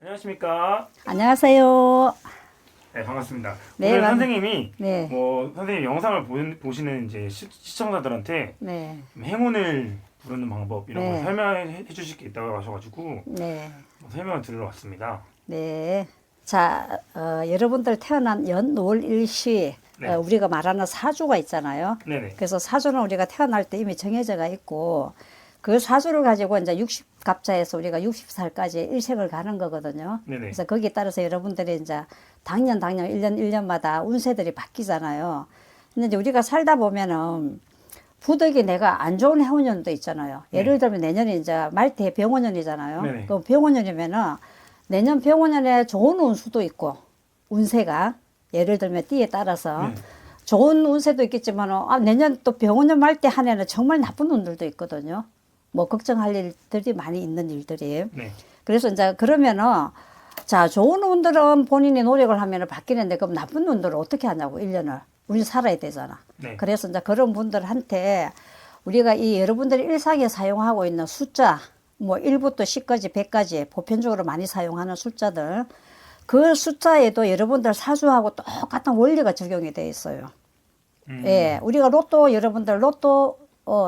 안녕하십니까. 안녕하세요. 네, 반갑습니다. 네, 오늘 선생님이 네. 선생님 영상을 보시는 이제 시청자들한테 네. 좀 행운을 부르는 방법 이런 걸 네. 설명해 주실 게 있다고 하셔가지고 네. 설명을 들으러 왔습니다. 네. 자, 여러분들 태어난 연, 월, 일시, 네. 우리가 말하는 사주가 있잖아요. 네네. 그래서 사주는 우리가 태어날 때 이미 정해져가 있고, 그 사주를 가지고 이제 60갑자에서 우리가 60살까지 일생을 가는 거거든요. 네네. 그래서 거기에 따라서 여러분들이 이제 당년 1년마다 운세들이 바뀌잖아요. 근데 이제 우리가 살다 보면은 부득이 내가 안 좋은 해운년도 있잖아요. 예를 들면 내년이 이제 말띠 병원년이잖아요. 네네. 그 병원년이면은 내년 병원년에 좋은 운수도 있고, 운세가 예를 들면 띠에 따라서 네. 좋은 운세도 있겠지만 내년 또 병원년 말띠 한 해는 정말 나쁜 운들도 있거든요. 뭐 걱정할 일들이 많이 있는 일들이. 네. 그래서 이제 그러면은 자, 좋은 운들은 본인이 노력을 하면 바뀌는데 그럼 나쁜 운들은 어떻게 하냐고, 1년을. 우리 살아야 되잖아. 네. 그래서 이제 그런 분들한테 우리가 이 여러분들이 일상에 사용하고 있는 숫자, 뭐 1부터 10까지 100까지 보편적으로 많이 사용하는 숫자들, 그 숫자에도 여러분들 사주하고 똑같은 원리가 적용이 돼 있어요. 예, 우리가 여러분들 로또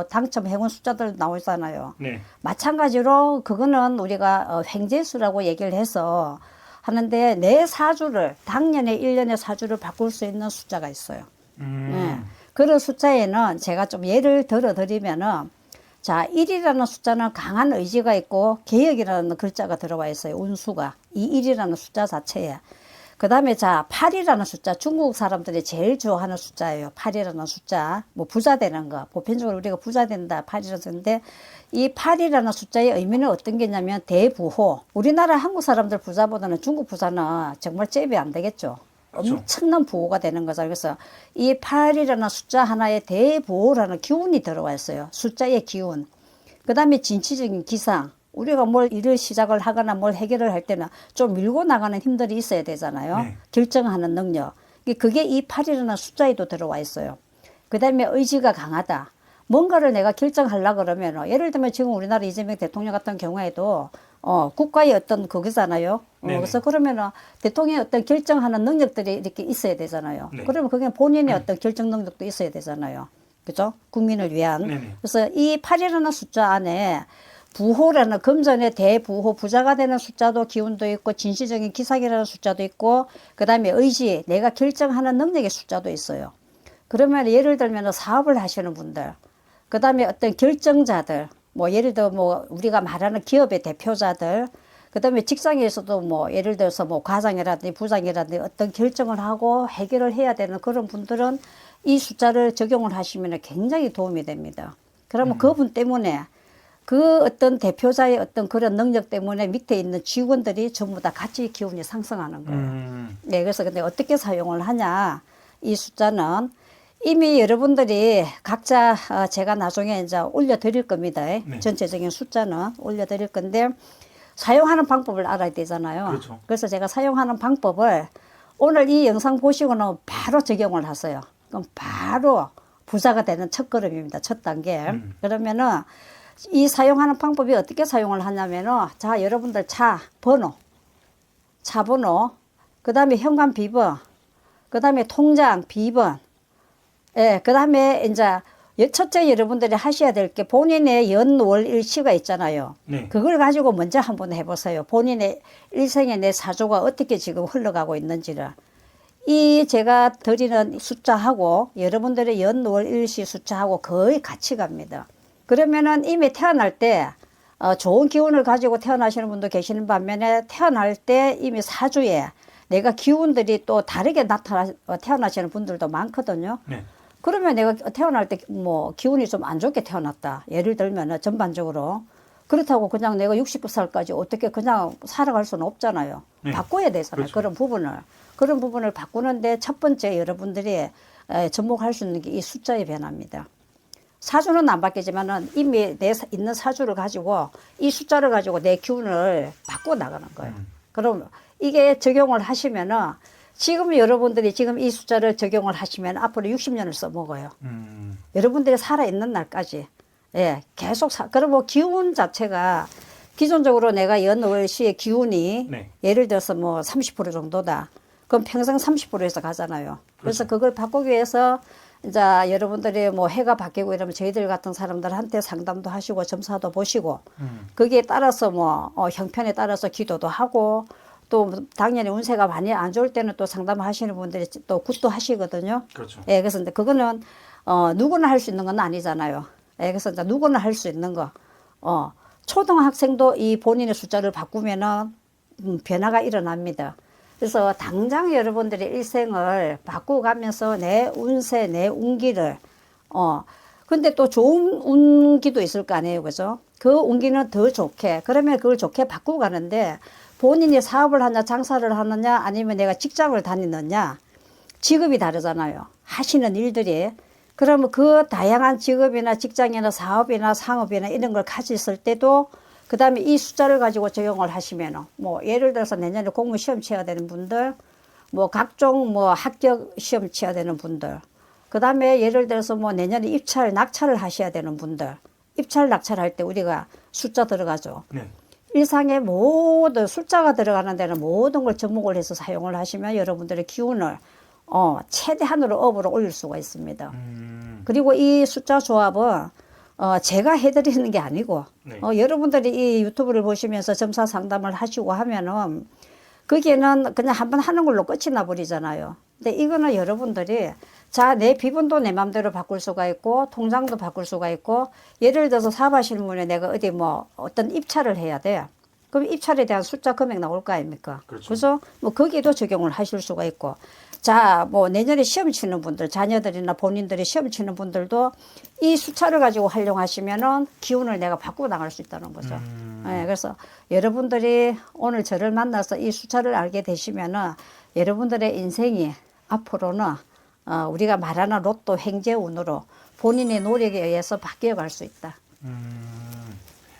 당첨 행운 숫자들 나오잖아요. 네. 마찬가지로 그거는 우리가 횡재수라고 얘기를 해서 하는데 내 사주를 당년에 1년의 사주를 바꿀 수 있는 숫자가 있어요. 예. 그런 숫자에는 제가 좀 예를 들어 드리면은 자, 1이라는 숫자는 강한 의지가 있고 개혁이라는 글자가 들어와 있어요. 운수가. 이 1이라는 숫자 자체에. 그 다음에 자, 8이라는 숫자, 중국 사람들이 제일 좋아하는 숫자예요. 8이라는 숫자. 뭐 부자 되는 거. 보편적으로 우리가 부자 된다. 8이라는 숫자인데 이 8이라는 숫자의 의미는 어떤 게냐면 대부호. 우리나라 한국 사람들 부자보다는 중국 부자는 정말 잽이 안 되겠죠. 그렇죠. 엄청난 부호가 되는 거죠. 그래서 이 8이라는 숫자 하나에 대부호라는 기운이 들어와 있어요. 숫자의 기운. 그 다음에 진취적인 기상. 우리가 뭘 일을 시작을 하거나 뭘 해결을 할 때는 좀 밀고 나가는 힘들이 있어야 되잖아요. 네. 결정하는 능력. 그게 이 8이라는 숫자에도 들어와 있어요. 그 다음에 의지가 강하다. 뭔가를 내가 결정하려고 그러면, 예를 들면 지금 우리나라 이재명 대통령 같은 경우에도, 국가의 어떤 그거잖아요. 그래서 그러면은 대통령의 어떤 결정하는 능력들이 이렇게 있어야 되잖아요. 네. 그러면 그게 본인의 어떤 결정 능력도 있어야 되잖아요. 그죠? 국민을 위한. 네네. 그래서 이 8이라는 숫자 안에 부호라는 금전의 대부호, 부자가 되는 숫자도 기운도 있고, 진시적인 기상이라는 숫자도 있고, 그 다음에 의지, 내가 결정하는 능력의 숫자도 있어요. 그러면 예를 들면 사업을 하시는 분들, 그 다음에 어떤 결정자들, 뭐 예를 들어 뭐 우리가 말하는 기업의 대표자들, 그 다음에 직장에서도 뭐 예를 들어서 뭐 과장이라든지 부장이라든지 어떤 결정을 하고 해결을 해야 되는 그런 분들은 이 숫자를 적용을 하시면 굉장히 도움이 됩니다. 그러면 그분 때문에 그 어떤 대표자의 어떤 그런 능력 때문에 밑에 있는 직원들이 전부 다 같이 기운이 상승하는 거예요. 네, 그래서 근데 어떻게 사용을 하냐, 이 숫자는 이미 여러분들이 각자 제가 나중에 이제 올려드릴 겁니다. 네. 전체적인 숫자는 올려드릴 건데 사용하는 방법을 알아야 되잖아요. 그렇죠. 그래서 제가 사용하는 방법을 오늘 이 영상 보시고는 바로 적용을 하세요. 그럼 바로 부자가 되는 첫걸음입니다. 첫 단계. 그러면은 이 사용하는 방법이 어떻게 사용을 하냐면은 자, 여러분들 차 번호, 그 다음에 현관 비번, 그 다음에 통장 비번, 예, 그 다음에 이제 첫째 여러분들이 하셔야 될 게 본인의 연, 월, 일시가 있잖아요. 네. 그걸 가지고 먼저 한번 해보세요. 본인의 일생의 내 사주가 어떻게 지금 흘러가고 있는지를. 이 제가 드리는 숫자하고 여러분들의 연, 월, 일시 숫자하고 거의 같이 갑니다. 그러면은 이미 태어날 때 좋은 기운을 가지고 태어나시는 분도 계시는 반면에 태어날 때 이미 사주에 내가 기운들이 또 다르게 태어나시는 분들도 많거든요. 네. 그러면 내가 태어날 때 뭐 기운이 좀 안 좋게 태어났다. 예를 들면은 전반적으로. 그렇다고 그냥 내가 60살까지 어떻게 그냥 살아갈 수는 없잖아요. 네. 바꿔야 되잖아요. 그렇죠. 그런 부분을 바꾸는데 첫 번째 여러분들이 접목할 수 있는 게 이 숫자의 변화입니다. 사주는 안 바뀌지만은 이미 내 있는 사주를 가지고 이 숫자를 가지고 내 기운을 바꿔 나가는 거예요. 그럼 이게 적용을 하시면은 지금 여러분들이 지금 이 숫자를 적용을 하시면 앞으로 60년을 써먹어요. 여러분들이 살아있는 날까지. 예, 계속 그리고 기운 자체가 기존적으로 내가 연월시의 기운이 네. 예를 들어서 뭐 30% 정도다. 그럼 평생 30%에서 가잖아요. 그래서 그걸 바꾸기 위해서 이제 여러분들이 뭐 해가 바뀌고 이러면 저희들 같은 사람들한테 상담도 하시고 점사도 보시고 거기에 따라서 뭐 형편에 따라서 기도도 하고 또 당연히 운세가 많이 안 좋을 때는 또 상담하시는 분들이 또 굿도 하시거든요. 그렇죠. 예, 그래서 이제 그거는 누구나 할 수 있는 건 아니잖아요. 예, 그래서 이제 누구나 할 수 있는 거. 초등학생도 이 본인의 숫자를 바꾸면은 변화가 일어납니다. 그래서 당장 여러분들의 일생을 바꾸가면서 내 운세, 내 운기를 근데 또 좋은 운기도 있을 거 아니에요, 그죠? 그 운기는 더 좋게 그러면 그걸 좋게 바꾸고 가는데 본인이 사업을 하냐, 장사를 하느냐, 아니면 내가 직장을 다니느냐, 직업이 다르잖아요. 하시는 일들이. 그러면 그 다양한 직업이나 직장이나 사업이나 상업이나 이런 걸 가졌을 때도 그 다음에 이 숫자를 가지고 적용을 하시면 뭐 예를 들어서 내년에 공무 시험 치어야 되는 분들, 뭐 각종 뭐 합격 시험 치어야 되는 분들, 그 다음에 예를 들어서 뭐 내년에 입찰, 낙찰을 하셔야 되는 분들, 입찰, 낙찰할 때 우리가 숫자 들어가죠. 네. 일상의 모든 숫자가 들어가는 데는 모든 걸 접목을 해서 사용을 하시면 여러분들의 기운을 최대한으로 업으로 올릴 수가 있습니다. 그리고 이 숫자 조합은 제가 해드리는 게 아니고 네. 여러분들이 이 유튜브를 보시면서 점사 상담을 하시고 하면은 거기에는 그냥 한번 하는 걸로 끝이 나버리잖아요. 근데 이거는 여러분들이 자, 내 비번도 내 맘대로 바꿀 수가 있고 통장도 바꿀 수가 있고 예를 들어서 사업하시는 분이 내가 어디 뭐 어떤 입찰을 해야 돼. 그럼 입찰에 대한 숫자 금액 나올 거 아닙니까? 그렇죠. 그래서 뭐 거기에도 적용을 하실 수가 있고 자, 뭐 내년에 시험 치는 분들, 자녀들이나 본인들이 시험 치는 분들도 이 숫자를 가지고 활용하시면은 기운을 내가 바꾸고 나갈 수 있다는 거죠. 네, 그래서 여러분들이 오늘 저를 만나서 이 숫자를 알게 되시면은 여러분들의 인생이 앞으로는 우리가 말하는 로또 행재운으로 본인의 노력에 의해서 바뀌어갈 수 있다.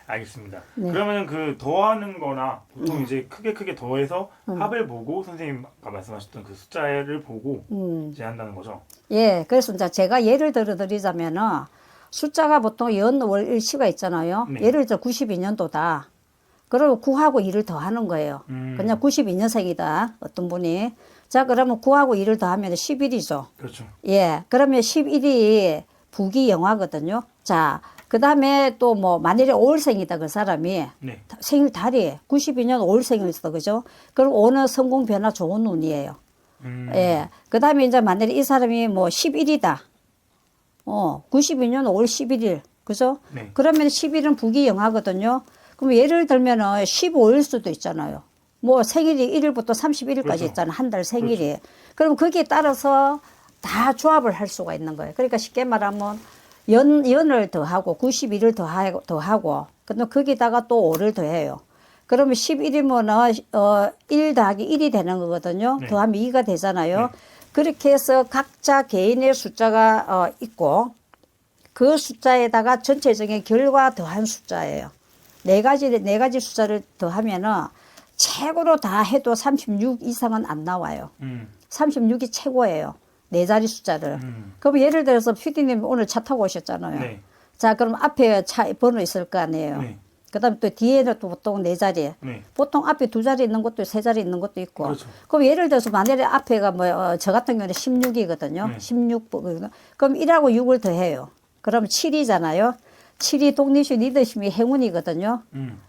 알겠습니다. 네. 그러면 그 더하는 거나 보통 이제 크게 더해서 합을 보고 선생님과 말씀하셨던 그 숫자를 보고 이제 한다는 거죠. 예, 그래서 이제 제가 예를 들어 드리자면은 숫자가 보통 연, 월, 일치가 있잖아요. 네. 예를 들어 92년도다. 그러면 9하고 2를 더하는 거예요. 그냥 92년생이다. 어떤 분이. 자, 그러면 9하고 2를 더하면 11이죠. 그렇죠. 예, 그러면 11이 부기영화거든요. 자, 그 다음에 또 뭐 만일에 5월생이다 그 사람이 네. 생일 달이 92년 5월생이었어, 그죠? 그럼 5는 성공 변화 좋은 운이에요. 예, 그 다음에 이제 만일에 이 사람이 뭐 11이다. 92년 5월 11일, 그죠? 네. 그러면 10일은 부기영화거든요. 그럼 예를 들면은 15일 수도 있잖아요. 뭐 생일이 1일부터 31일까지 그렇죠. 있잖아요. 한 달 생일이. 그럼 거기에 따라서 다 조합을 할 수가 있는 거예요. 그러니까 쉽게 말하면 연을 더하고 91을 더하고 근데 거기다가 또 5를 더해요. 그러면 11이면 1 더하기 1이 되는 거거든요. 네. 더하면 2가 되잖아요. 네. 그렇게 해서 각자 개인의 숫자가 있고 그 숫자에다가 전체적인 결과 더한 숫자예요. 네 가지 숫자를 더하면은 최고로 다 해도 36 이상은 안 나와요. 36이 최고예요. 네 자리 숫자를. 그럼 예를 들어서 PD님 오늘 차 타고 오셨잖아요. 네. 자, 그럼 앞에 차 번호 있을 거 아니에요. 네. 그 다음에 또 뒤에는 또 보통 네 자리. 네. 보통 앞에 두 자리 있는 것도 세 자리 있는 것도 있고. 그렇죠. 그럼 예를 들어서 만약에 앞에가 뭐, 저 같은 경우는 16이거든요. 네. 16. 그럼 1하고 6을 더해요. 그럼 7이잖아요. 7이 독립심, 리더십이 행운이거든요.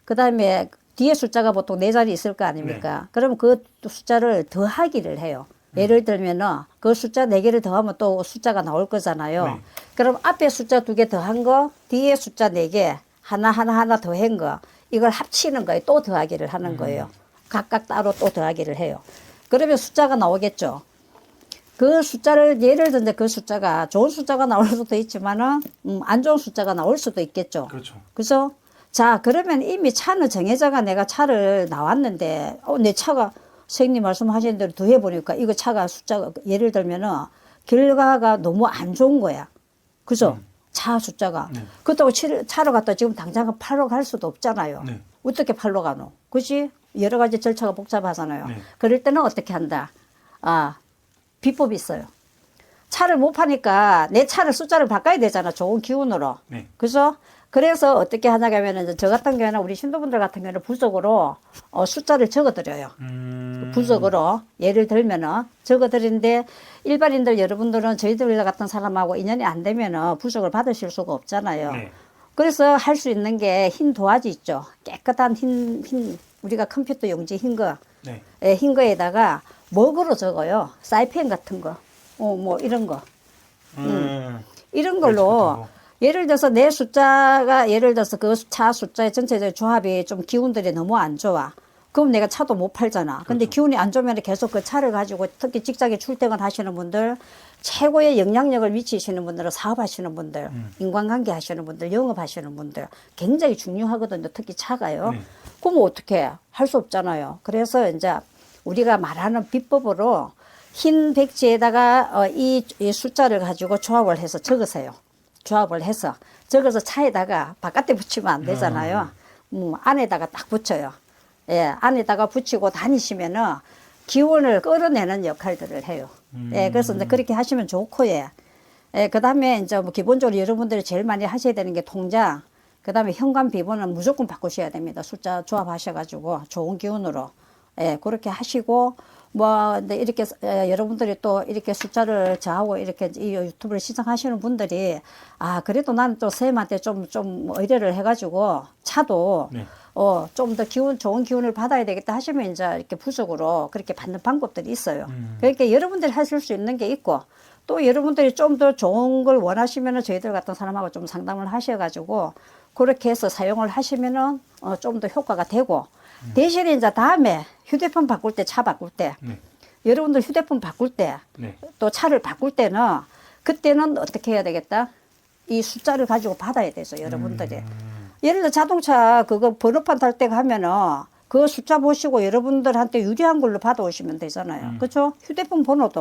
그 다음에 뒤에 숫자가 보통 네 자리 있을 거 아닙니까? 그럼 그 숫자를 더하기를 해요. 예를 들면은 그 숫자 4개를 더하면 또 숫자가 나올 거잖아요. 네. 그럼 앞에 숫자 2개 더한 거, 뒤에 숫자 4개, 하나 더한 거, 이걸 합치는 거예요. 또 더하기를 하는 거예요. 각각 따로 또 더하기를 해요. 그러면 숫자가 나오겠죠. 그 숫자를 예를 들면 그 숫자가 좋은 숫자가 나올 수도 있지만은 안 좋은 숫자가 나올 수도 있겠죠. 그렇죠. 그죠? 자, 그러면 이미 차는 정해져가 내가 차를 나왔는데 내 차가 선생님 말씀하신 대로 더해 보니까 이거 차가 숫자가 예를 들면은 결과가 너무 안 좋은 거야. 그죠? 차 숫자가. 네. 그렇다고 차로 갔다 지금 당장 팔러 갈 수도 없잖아요. 네. 어떻게 팔러 가노? 그지? 여러 가지 절차가 복잡하잖아요. 네. 그럴 때는 어떻게 한다? 비법이 있어요. 차를 못 파니까 내 차를 숫자를 바꿔야 되잖아. 좋은 기운으로. 네. 그죠? 그래서 어떻게 하냐고 하면 이제 저 같은 경우는 우리 신도분들 같은 경우는 부적으로 숫자를 적어드려요. 부적으로 예를 들면은 적어드리는데 일반인들 여러분들은 저희들 같은 사람하고 인연이 안 되면은 부적을 받으실 수가 없잖아요. 네. 그래서 할 수 있는 게 흰 도화지 있죠. 깨끗한 흰 우리가 컴퓨터 용지 흰 거, 네. 예, 흰 거에다가 먹으로 적어요. 사이펜 같은 거, 뭐 이런 거. 이런 걸로 예를 들어서 내 숫자가 예를 들어서 그 차 숫자의 전체적 조합이 좀 기운들이 너무 안 좋아. 그럼 내가 차도 못 팔잖아. 근데 기운이 안 좋으면 계속 그 차를 가지고 특히 직장에 출퇴근 하시는 분들, 최고의 영향력을 미치시는 분들은 사업하시는 분들, 인간관계 하시는 분들, 영업하시는 분들 굉장히 중요하거든요. 특히 차가요. 네. 그럼 어떻게 할 수 없잖아요. 그래서 이제 우리가 말하는 비법으로 흰 백지에다가 이 숫자를 가지고 조합을 해서 적으세요. 조합을 해서 적어서 차에다가 바깥에 붙이면 안 되잖아요. 안에다가 딱 붙여요. 예, 안에다가 붙이고 다니시면은 기운을 끌어내는 역할들을 해요. 예, 그래서 이제 그렇게 하시면 좋고, 예. 예, 그 다음에 이제 뭐 기본적으로 여러분들이 제일 많이 하셔야 되는 게 통장, 그 다음에 현관 비번은 무조건 바꾸셔야 됩니다. 숫자 조합하셔가지고 좋은 기운으로. 예, 그렇게 하시고, 뭐, 근데 이렇게, 여러분들이 또 이렇게 숫자를 저하고 이렇게 이 유튜브를 시청하시는 분들이, 아, 그래도 나는 또 선생님한테 좀 의뢰를 해가지고, 차도, 네. 좀 더 좋은 기운을 받아야 되겠다 하시면 이제 이렇게 부적으로 그렇게 받는 방법들이 있어요. 그러니까 여러분들이 하실 수 있는 게 있고, 또 여러분들이 좀 더 좋은 걸 원하시면은 저희들 같은 사람하고 좀 상담을 하셔가지고, 그렇게 해서 사용을 하시면은, 좀 더 효과가 되고, 대신에 이제 다음에 휴대폰 바꿀 때, 차 바꿀 때, 네. 여러분들 휴대폰 바꿀 때, 네. 또 차를 바꿀 때는, 그때는 어떻게 해야 되겠다? 이 숫자를 가지고 받아야 되죠, 여러분들이. 예를 들어 자동차 그거 번호판 탈 때 가면은 그 숫자 보시고 여러분들한테 유리한 걸로 받아오시면 되잖아요. 그렇죠? 휴대폰 번호도